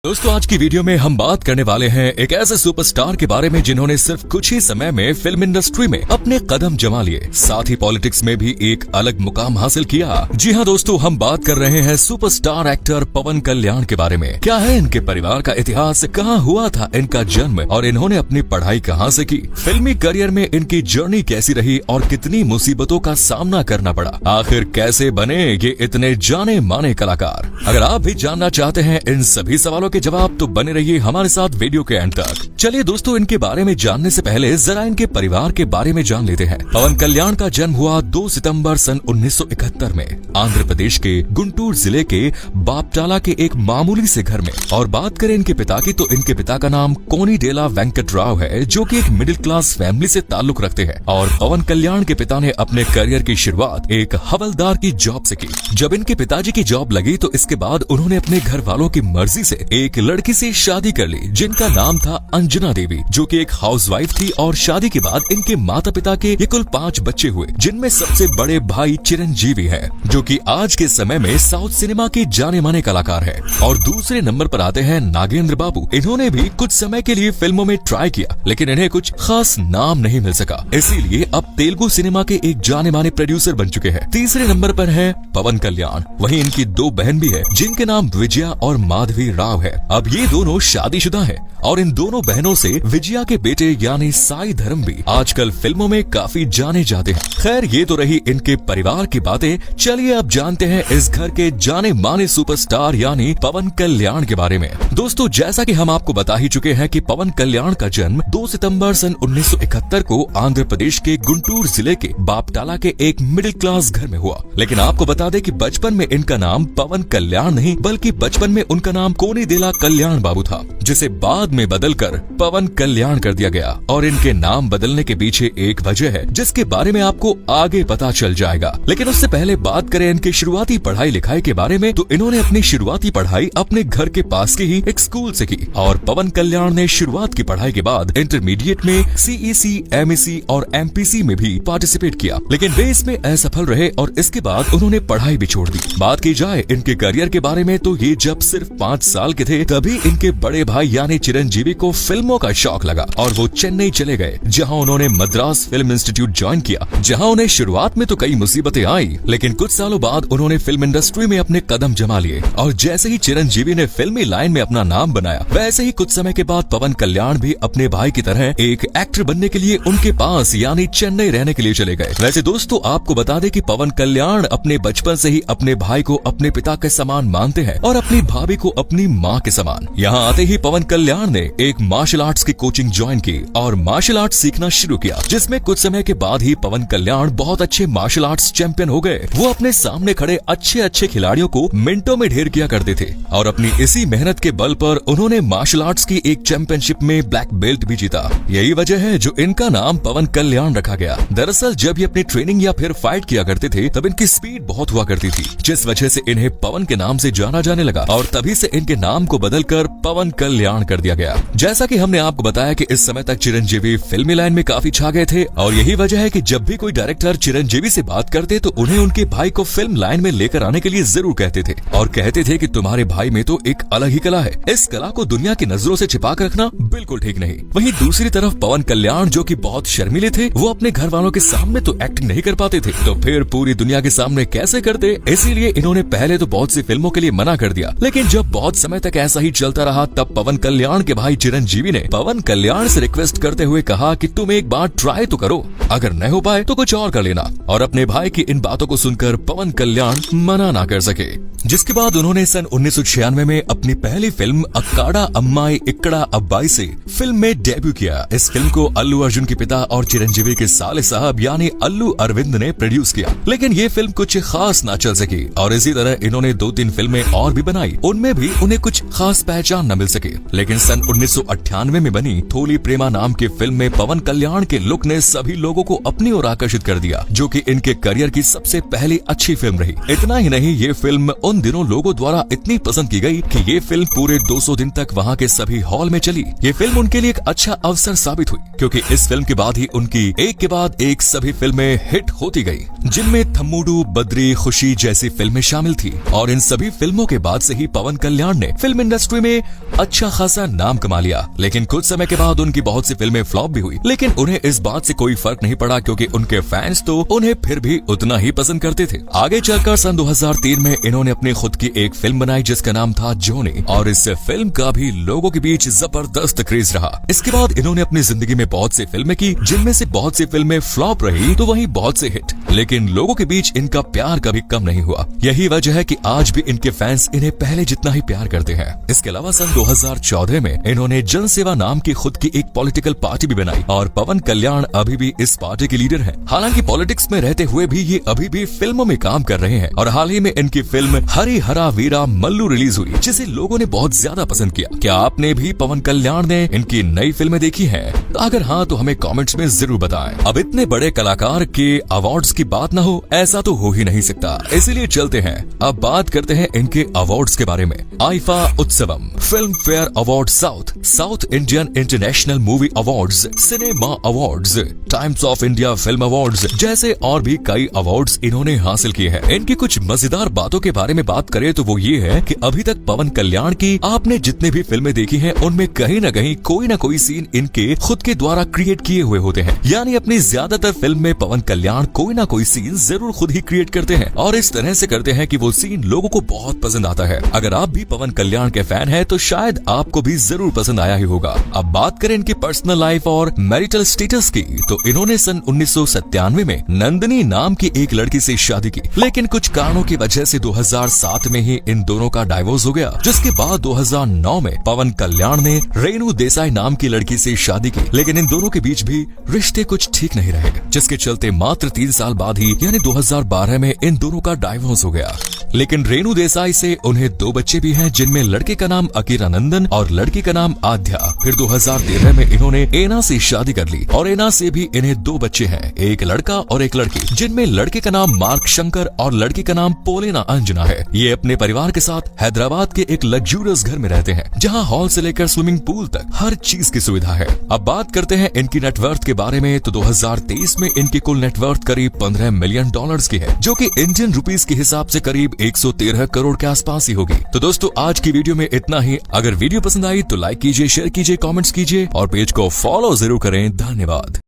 दोस्तों आज की वीडियो में हम बात करने वाले हैं एक ऐसे सुपरस्टार के बारे में जिन्होंने सिर्फ कुछ ही समय में फिल्म इंडस्ट्री में अपने कदम जमा लिए, साथ ही पॉलिटिक्स में भी एक अलग मुकाम हासिल किया। जी हां दोस्तों, हम बात कर रहे हैं सुपरस्टार एक्टर पवन कल्याण के बारे में। क्या है इनके परिवार का इतिहास, कहां हुआ था इनका जन्म और इन्होंने अपनी पढ़ाई कहां से की, फिल्मी करियर में इनकी जर्नी कैसी रही और कितनी मुसीबतों का सामना करना पड़ा, आखिर कैसे बने ये इतने जाने माने कलाकार। अगर आप भी जानना चाहते हैं इन सभी सवालों के जवाब तो बने रहिए हमारे साथ वीडियो के एंड तक। चलिए दोस्तों, इनके बारे में जानने से पहले जरा इनके परिवार के बारे में जान लेते हैं। पवन कल्याण का जन्म हुआ 2 सितंबर सन 1971 में आंध्र प्रदेश के गुंटूर जिले के बापटाला के एक मामूली से घर में। और बात करें इनके पिता की तो इनके पिता का नाम कोनीडेला वेंकट राव है, जो कि एक मिडिल क्लास फैमिली से ताल्लुक रखते हैं। और पवन कल्याण के पिता ने अपने करियर की शुरुआत एक हवलदार की जॉब से की। जब इनके पिताजी की जॉब लगी तो इसके बाद उन्होंने अपने घर वालों की मर्जी से एक लड़की से शादी कर ली, जिनका नाम था अंजना देवी, जो कि एक हाउसवाइफ थी। और शादी के बाद इनके माता पिता के ये कुल 5 बच्चे हुए, जिनमें सबसे बड़े भाई चिरंजीवी हैं, जो कि आज के समय में साउथ सिनेमा के जाने माने कलाकार हैं। और दूसरे नंबर पर आते हैं नागेंद्र बाबू। इन्होंने भी कुछ समय के लिए फिल्मों में ट्राई किया, लेकिन इन्हें कुछ खास नाम नहीं मिल सका, इसीलिए अब तेलुगु सिनेमा के एक जाने माने प्रोड्यूसर बन चुके हैं। तीसरे नंबर पर है पवन कल्याण। वहीं इनकी 2 बहन भी है, जिनके नाम विजया और माधवी राव है। अब ये दोनों शादीशुदा हैं और इन दोनों बहनों से विजया के बेटे यानी साई धर्म भी आजकल फिल्मों में काफी जाने जाते हैं। खैर, ये तो रही इनके परिवार की बातें। चलिए अब जानते हैं इस घर के जाने माने सुपरस्टार यानी पवन कल्याण के बारे में। दोस्तों, जैसा कि हम आपको बता ही चुके हैं कि पवन कल्याण का जन्म 2 सितंबर सन 1971 को आंध्र प्रदेश के गुंटूर जिले के बापटाला के एक मिडिल क्लास घर में हुआ। लेकिन आपको बता दें कि बचपन में इनका नाम पवन कल्याण नहीं, बल्कि बचपन में उनका नाम कोनीडेला कल्याण बाबू था, जिसे बाद में बदलकर पवन कल्याण कर दिया गया। और इनके नाम बदलने के पीछे एक वजह है, जिसके बारे में आपको आगे पता चल जाएगा। लेकिन उससे पहले बात करें इनकी शुरुआती पढ़ाई लिखाई के बारे में, तो इन्होंने अपनी शुरुआती पढ़ाई अपने घर के पास के ही एक स्कूल से की। और पवन कल्याण ने शुरुआत की पढ़ाई के बाद इंटरमीडिएट में CEC, MEC और MPC में भी पार्टिसिपेट किया, लेकिन वे इसमें असफल रहे और इसके बाद उन्होंने पढ़ाई भी छोड़ दी। बात की जाए इनके करियर के बारे में, तो ये जब सिर्फ 5 साल के थे तभी इनके बड़े भाई यानी चिरंजीवी को फिल्मों का शौक लगा और वो चेन्नई चले गए, जहां उन्होंने मद्रास फिल्म इंस्टीट्यूट ज्वाइन किया। जहां उन्हें शुरुआत में तो कई मुसीबतें आई, लेकिन कुछ सालों बाद उन्होंने फिल्म इंडस्ट्री में अपने कदम जमा लिए। और जैसे ही चिरंजीवी ने फिल्मी लाइन में अपना नाम बनाया, वैसे ही कुछ समय के बाद पवन कल्याण भी अपने भाई की तरह एक एक्टर बनने के लिए उनके पास यानी चेन्नई रहने के लिए चले गए। वैसे दोस्तों, आपको बता दें कि पवन कल्याण अपने बचपन से ही अपने भाई को अपने पिता के समान मानते हैं और अपनी भाभी को अपनी माँ के समान। यहाँ आते ही पवन कल्याण ने एक मार्शल आर्ट्स की कोचिंग ज्वाइन की और मार्शल आर्ट्स सीखना शुरू किया, जिसमें कुछ समय के बाद ही पवन कल्याण बहुत अच्छे मार्शल आर्ट्स चैंपियन हो गए। वो अपने सामने खड़े अच्छे खिलाड़ियों को मिनटों में ढेर किया करते थे और अपनी इसी मेहनत के बल पर उन्होंने मार्शल आर्ट्स की एक चैंपियनशिप में ब्लैक बेल्ट भी जीता। यही वजह है जो इनका नाम पवन कल्याण रखा गया। दरअसल जब ये अपनी ट्रेनिंग या फिर फाइट किया करते थे, तब इनकी स्पीड बहुत हुआ करती थी, जिस वजह से इन्हें पवन के नाम से जाना जाने लगा और तभी से इनके नाम को बदलकर पवन कल्याण कर दिया गया। जैसा कि हमने आपको बताया कि इस समय तक चिरंजीवी फिल्मी लाइन में काफी छा गए थे और यही वजह है कि जब भी कोई डायरेक्टर चिरंजीवी से बात करते तो उन्हें उनके भाई को फिल्म लाइन में लेकर आने के लिए जरूर कहते थे और कहते थे कि तुम्हारे भाई में तो एक अलग ही कला है, इस कला को दुनिया की नजरों से छिपा कर रखना बिल्कुल ठीक नहीं। वहीं दूसरी तरफ पवन कल्याण, जो कि बहुत शर्मीले थे, वो अपने घर वालों के सामने तो एक्टिंग नहीं कर पाते थे, तो फिर पूरी दुनिया के सामने कैसे करते। इसीलिए इन्होंने पहले तो बहुत सी फिल्मों के लिए मना कर दिया, लेकिन जब बहुत समय तक ऐसा ही चलता रहा, तब पवन कल्याण के भाई चिरंजीवी ने पवन कल्याण से रिक्वेस्ट करते हुए कहा कि तुम एक बार ट्राई तो करो, अगर नहीं हो पाए तो कुछ और कर लेना। और अपने भाई की इन बातों को सुनकर पवन कल्याण मना ना कर सके, जिसके बाद उन्होंने सन 1996 में अपनी पहली फिल्म अक्काडा अम्माई इक्कड़ा अब्बाई से फिल्म में डेब्यू किया। इस फिल्म को अल्लू अर्जुन के पिता और चिरंजीवी के साले साहब यानी अल्लू अरविंद ने प्रोड्यूस किया, लेकिन ये फिल्म कुछ खास ना चल सकी और इसी तरह इन्होंने 2-3 फिल्में और भी बनाई, उनमें भी उन्हें कुछ खास पहचान न मिल सके। लेकिन सन 1998 में बनी थोली प्रेमा नाम की फिल्म में पवन कल्याण के लुक ने सभी लोगों को अपनी ओर आकर्षित कर दिया, जो कि इनके करियर की सबसे पहली अच्छी फिल्म रही। इतना ही नहीं, ये फिल्म उन दिनों लोगों द्वारा इतनी पसंद की गई कि ये फिल्म पूरे 200 दिन तक वहाँ के सभी हॉल में चली। ये फिल्म उनके लिए एक अच्छा अवसर साबित हुई, क्योंकि इस फिल्म के बाद ही उनकी एक के बाद एक सभी फिल्में हिट होती गई, जिनमें थम्मुडू, बद्री, खुशी जैसी फिल्में शामिल थी। और इन सभी फिल्मों के बाद से ही पवन कल्याण ने फिल्म इंडस्ट्री में अच्छा खासा नाम कमा लिया। लेकिन कुछ समय के बाद उनकी बहुत सी फिल्में फ्लॉप भी हुई, लेकिन उन्हें इस बात से कोई फर्क नहीं पड़ा, क्योंकि उनके फैंस तो उन्हें फिर भी उतना ही पसंद करते थे। आगे चलकर सन 2003 में इन्होंने अपनी खुद की एक फिल्म बनाई जिसका नाम था जोनी, और इस फिल्म का भी लोगों के बीच जबरदस्त क्रेज रहा। इसके बाद इन्होंने अपनी जिंदगी में बहुत सी फिल्में की, जिनमें से बहुत सी फिल्में फ्लॉप रही तो वहीं बहुत से हिट, लेकिन लोगों के बीच इनका प्यार कभी कम नहीं हुआ। यही वजह है कि आज भी इनके फैंस इन्हें पहले जितना ही प्यार करते हैं। इसके अलावा सन 2014 में इन्होंने जन सेवा नाम की खुद की एक पॉलिटिकल पार्टी भी बनाई, और पवन कल्याण अभी भी इस पार्टी के लीडर हैं। हालांकि पॉलिटिक्स में रहते हुए भी ये अभी भी फिल्मों में काम कर रहे हैं, और हाल ही में इनकी फिल्म हरी हरा वीरा मल्लू रिलीज हुई, जिसे लोगों ने बहुत ज्यादा पसंद किया। क्या आपने भी पवन कल्याण ने इनकी नई फिल्में देखी हैं? तो अगर हाँ तो हमें कमेंट्स में जरूर बताएं। अब इतने बड़े कलाकार के अवार्ड्स की बात न हो, ऐसा तो हो ही नहीं सकता, इसीलिए चलते हैं अब बात करते हैं इनके अवार्ड्स के बारे में। IIFA Utsavam, Filmfare award South, South Indian International Movie Awards, cinema awards, Times of India film awards जैसे और भी कई अवार्ड्स इन्होंने हासिल किए हैं। इनकी कुछ मजेदार बातों के बारे में बात करें तो वो ये है कि अभी तक पवन कल्याण की आपने जितने भी फिल्में देखी हैं, उनमें कहीं न कहीं कोई न कोई सीन इनके खुद के द्वारा क्रिएट किए हुए होते हैं। यानी अपनी ज्यादातर फिल्म में पवन कल्याण कोई ना कोई सीन जरूर खुद ही क्रिएट करते हैं, और इस तरह से करते हैं कि वो सीन लोगों को बहुत पसंद आता है। अगर आप भी पवन कल्याण के फैन हैं तो शायद आपको भी जरूर पसंद आया ही होगा। अब बात करें इनकी पर्सनल लाइफ और मैरिटल स्टेटस की, तो इन्होंने सन 1997 में नंदिनी नाम की एक लड़की से शादी की, लेकिन कुछ कारणों की वजह से 2007 में ही इन दोनों का डाइवोर्स हो गया। जिसके बाद 2009 में पवन कल्याण ने रेणु देसाई नाम की लड़की से शादी की, लेकिन इन दोनों के बीच भी रिश्ते कुछ ठीक नहीं रहे, जिसके चलते मात्र 3 साल बाद ही यानी 2012 में इन दोनों का डाइवोर्स हो गया। लेकिन रेणु देसाई से उन्हें 2 बच्चे भी हैं, जिनमें लड़के का नाम अकीरा नंदन और लड़की का नाम आध्या। फिर 2013 में इन्होंने एना से शादी कर ली, और एना से भी इन्हें 2 बच्चे हैं, एक लड़का और एक लड़की, जिनमें लड़के का नाम मार्क शंकर और लड़की का नाम पोलेना अंजना है। ये अपने परिवार के साथ हैदराबाद के एक लग्जूरियस घर में रहते हैं, जहां हॉल से लेकर स्विमिंग पूल तक हर चीज की सुविधा है। अब बात करते हैं इनकी नेटवर्थ के बारे में, तो 2023 में इनकी कुल नेटवर्थ करीब $15 मिलियन की है, जो कि इंडियन रुपीस के हिसाब से करीब 113 करोड़ के आसपास ही होगी। तो दोस्तों आज की वीडियो में इतना ही। अगर वीडियो पसंद आई तो लाइक कीजिए, शेयर कीजिए, कमेंट्स कीजिए और पेज को फॉलो जरूर करें। धन्यवाद।